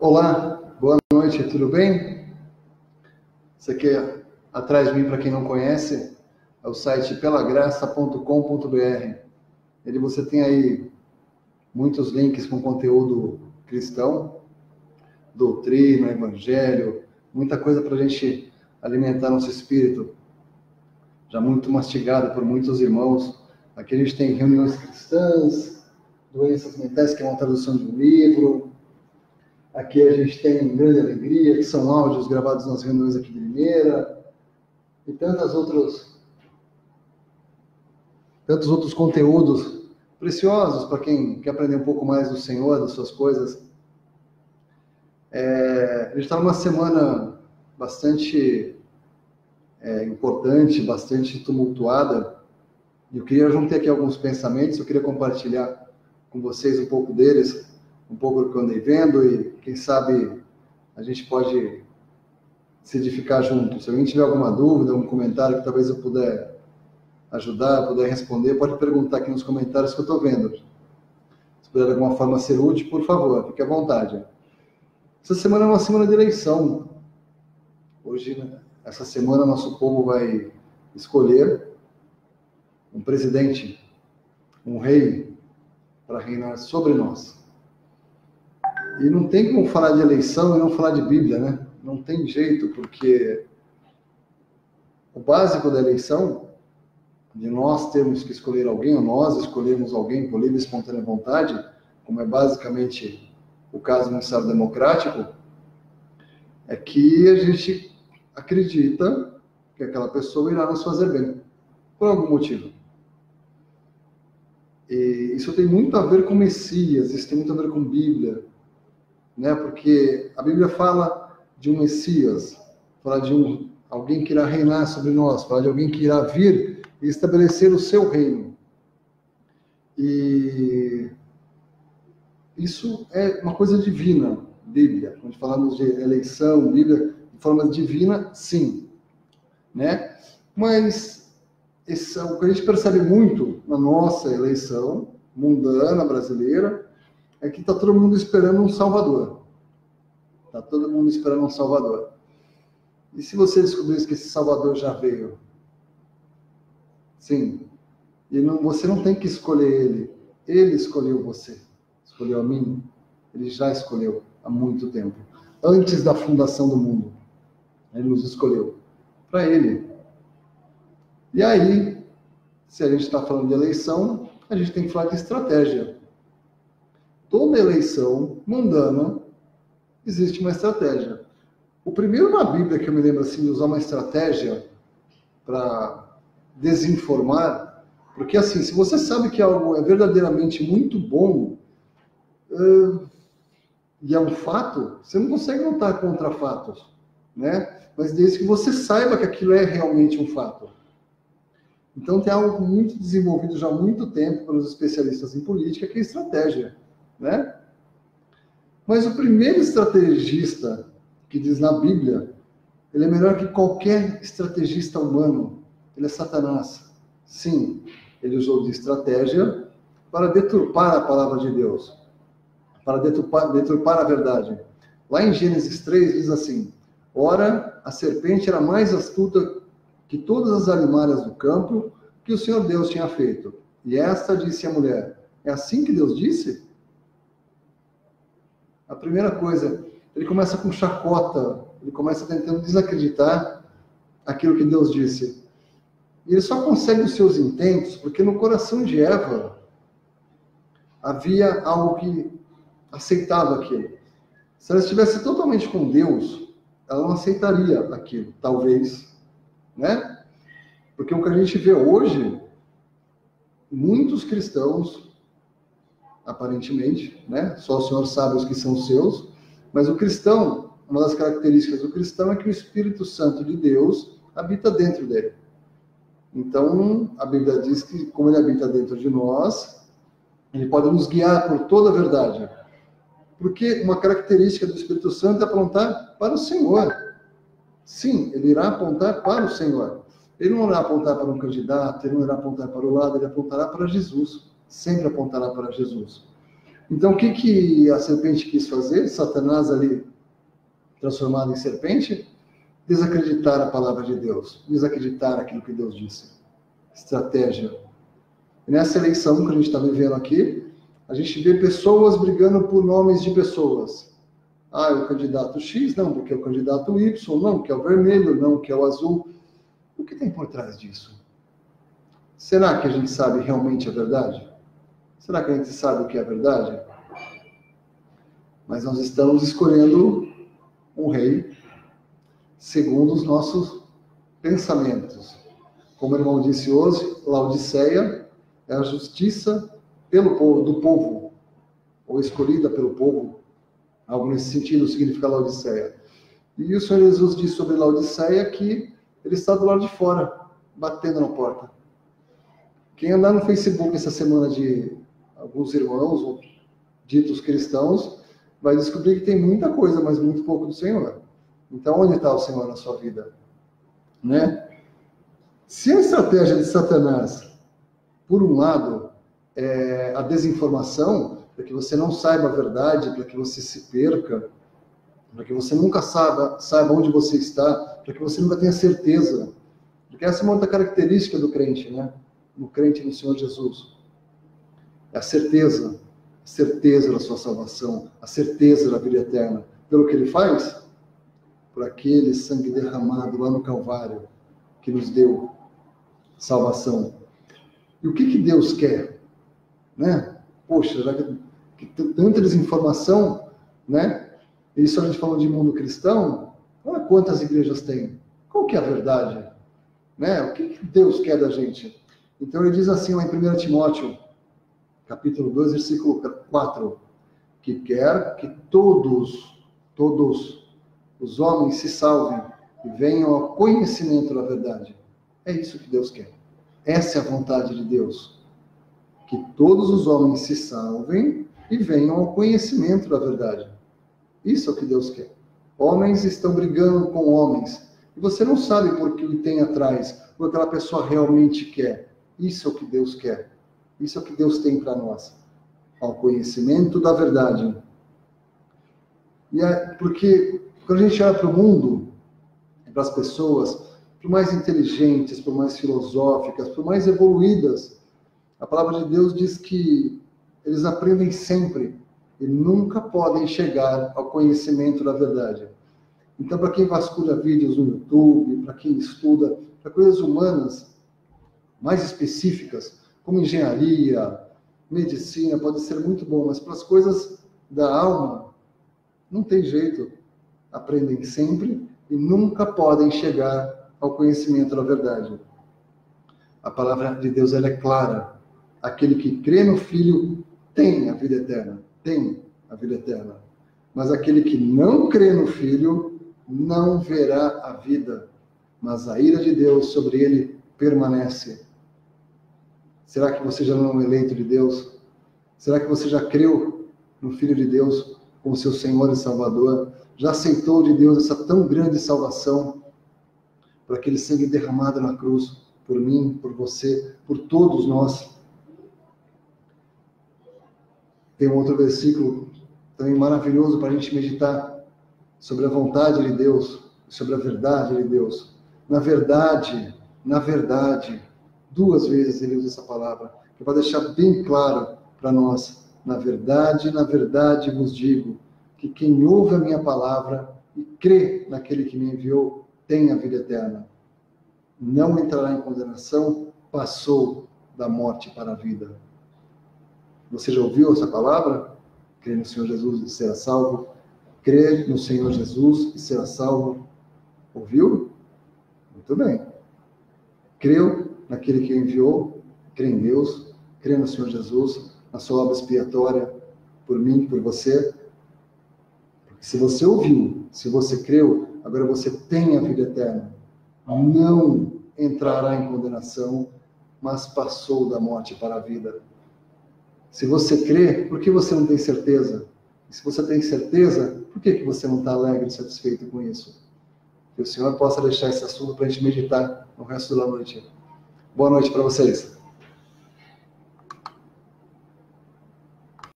Olá, boa noite, tudo bem? Isso aqui atrás de mim, para quem não conhece, é o site pelagraça.com.br. Ele você tem aí muitos links com conteúdo cristão, doutrina, evangelho, muita coisa para a gente alimentar nosso espírito, já muito mastigado por muitos irmãos. Aqui a gente tem reuniões cristãs, doenças mentais, que é uma tradução de um livro. Aqui a gente tem Grande Alegria, que são áudios gravados nas reuniões aqui de Limeira, e tantos outros conteúdos preciosos para quem quer aprender um pouco mais do Senhor, das suas coisas. A gente está numa semana bastante importante, bastante tumultuada, e eu juntei aqui alguns pensamentos, eu queria compartilhar com vocês um pouco deles, um pouco do que eu andei vendo, e quem sabe a gente pode se edificar junto. Se alguém tiver alguma dúvida, algum comentário que talvez eu puder ajudar, puder responder, pode perguntar aqui nos comentários que eu estou vendo. Se puder de alguma forma ser útil, por favor, fique à vontade. Essa semana é uma semana de eleição. Hoje, essa semana, nosso povo vai escolher um presidente, um rei, para reinar sobre nós. E não tem como falar de eleição e não falar de Bíblia, né? Não tem jeito, porque o básico da eleição, de nós termos que escolher alguém, ou nós escolhermos alguém por livre e espontânea vontade, como é basicamente o caso no Estado democrático, é que a gente acredita que aquela pessoa irá nos fazer bem, por algum motivo. E isso tem muito a ver com Messias, isso tem muito a ver com Bíblia, né? Porque a Bíblia fala de um Messias, fala de alguém que irá reinar sobre nós, fala de alguém que irá vir e estabelecer o seu reino. E isso é uma coisa divina, Bíblia. Quando falamos de eleição, Bíblia, de forma divina, sim, né? Mas o que a gente percebe muito na nossa eleição mundana, brasileira, é que está todo mundo esperando um Salvador. Está todo mundo esperando um Salvador. E se você descobrisse que esse Salvador já veio? Sim. E você não tem que escolher ele. Ele escolheu você. Escolheu a mim. Ele já escolheu há muito tempo. Antes da fundação do mundo. Ele nos escolheu. Para ele. E aí, se a gente está falando de eleição, a gente tem que falar de estratégia. Toda eleição mundana existe uma estratégia. O primeiro na Bíblia que eu me lembro assim de usar uma estratégia para desinformar, porque assim, se você sabe que algo é verdadeiramente muito bom e é um fato, você não consegue lutar contra fatos, né? Mas desde que você saiba que aquilo é realmente um fato. Então tem algo muito desenvolvido já há muito tempo pelos especialistas em política, que é estratégia, né? Mas o primeiro estrategista que diz na Bíblia, ele é melhor que qualquer estrategista humano. Ele é Satanás. Sim, ele usou de estratégia para deturpar a palavra de Deus, para deturpar a verdade. Lá em Gênesis 3 diz assim: ora, a serpente era mais astuta que todas as alimárias do campo que o Senhor Deus tinha feito. E esta disse à mulher: é assim que Deus disse? A primeira coisa, ele começa com chacota, ele começa tentando desacreditar aquilo que Deus disse. E ele só consegue os seus intentos porque no coração de Eva havia algo que aceitava aquilo. Se ela estivesse totalmente com Deus, ela não aceitaria aquilo, talvez, né? Porque o que a gente vê hoje, muitos cristãos, aparentemente, né? Só o Senhor sabe os que são seus, mas o cristão, uma das características do cristão é que o Espírito Santo de Deus habita dentro dele. Então, a Bíblia diz que, como ele habita dentro de nós, ele pode nos guiar por toda a verdade. Porque uma característica do Espírito Santo é apontar para o Senhor. Sim, ele irá apontar para o Senhor. Ele não irá apontar para um candidato, ele não irá apontar para o lado, ele apontará para Jesus. Sempre apontará para Jesus. Então, o que a serpente quis fazer? Satanás ali, transformado em serpente, desacreditar a palavra de Deus, desacreditar aquilo que Deus disse. Estratégia. E nessa eleição que a gente está vivendo aqui, a gente vê pessoas brigando por nomes de pessoas. Ah, é o candidato X? Não, porque é o candidato Y. Não, que é o vermelho. Não, que é o azul. O que tem por trás disso? Será que a gente sabe realmente a verdade? Será que a gente sabe o que é a verdade? Mas nós estamos escolhendo um rei segundo os nossos pensamentos. Como o irmão disse hoje, Laodiceia é a justiça do povo, ou escolhida pelo povo, algo nesse sentido significa Laodiceia. E o Senhor Jesus disse sobre Laodiceia que ele está do lado de fora, batendo na porta. Quem andar no Facebook essa semana de alguns irmãos, ou ditos cristãos, vai descobrir que tem muita coisa, mas muito pouco do Senhor. Então, onde está o Senhor na sua vida? Né? Se a estratégia de Satanás, por um lado, é a desinformação, para que você não saiba a verdade, para que você se perca, para que você nunca saiba onde você está, para que você nunca tenha certeza. Porque essa é uma outra característica do crente, né? No crente no Senhor Jesus. É a certeza da sua salvação, a certeza da vida eterna. Pelo que ele faz? Por aquele sangue derramado lá no Calvário, que nos deu salvação. E o que Deus quer? Né? Poxa, já que tanta desinformação, né? Isso a gente falou de mundo cristão, olha quantas igrejas tem. Qual que é a verdade? Né? O que Deus quer da gente? Então ele diz assim lá em 1 Timóteo, capítulo 2, versículo 4, que quer que todos os homens se salvem e venham ao conhecimento da verdade. É isso que Deus quer. Essa é a vontade de Deus. Que todos os homens se salvem e venham ao conhecimento da verdade. Isso é o que Deus quer. Homens estão brigando com homens. E você não sabe por que tem atrás, o que aquela pessoa realmente quer. Isso é o que Deus quer. Isso é o que Deus tem para nós. Ao conhecimento da verdade. Porque quando a gente olha para o mundo, para as pessoas, por mais inteligentes, por mais filosóficas, por mais evoluídas, a palavra de Deus diz que eles aprendem sempre e nunca podem chegar ao conhecimento da verdade. Então, para quem vasculha vídeos no YouTube, para quem estuda, para coisas humanas mais específicas, como engenharia, medicina, pode ser muito bom, mas para as coisas da alma, não tem jeito. Aprendem sempre e nunca podem chegar ao conhecimento da verdade. A palavra de Deus ela é clara. Aquele que crê no Filho tem a vida eterna. Tem a vida eterna. Mas aquele que não crê no Filho não verá a vida, mas a ira de Deus sobre ele permanece. Será que você já não é um eleito de Deus? Será que você já creu no Filho de Deus como seu Senhor e Salvador? Já aceitou de Deus essa tão grande salvação por aquele sangue derramado na cruz, por mim, por você, por todos nós? Tem um outro versículo também maravilhoso para a gente meditar sobre a vontade de Deus, sobre a verdade de Deus. Na verdade, 2 vezes ele usa essa palavra, que vai deixar bem claro para nós. Na verdade vos digo, que quem ouve a minha palavra e crê naquele que me enviou, tem a vida eterna. Não entrará em condenação, passou da morte para a vida. Você já ouviu essa palavra? Crê no Senhor Jesus e será salvo. Crê no Senhor Jesus e será salvo. Ouviu? Muito bem. Creu naquele que o enviou, crê em Deus, crê no Senhor Jesus, na sua obra expiatória, por mim, por você. Porque se você ouviu, se você creu, agora você tem a vida eterna. Não entrará em condenação, mas passou da morte para a vida. Se você crê, por que você não tem certeza? E se você tem certeza, por que você não está alegre e satisfeito com isso? Que o Senhor possa deixar esse assunto para a gente meditar no resto da noite. Boa noite para vocês.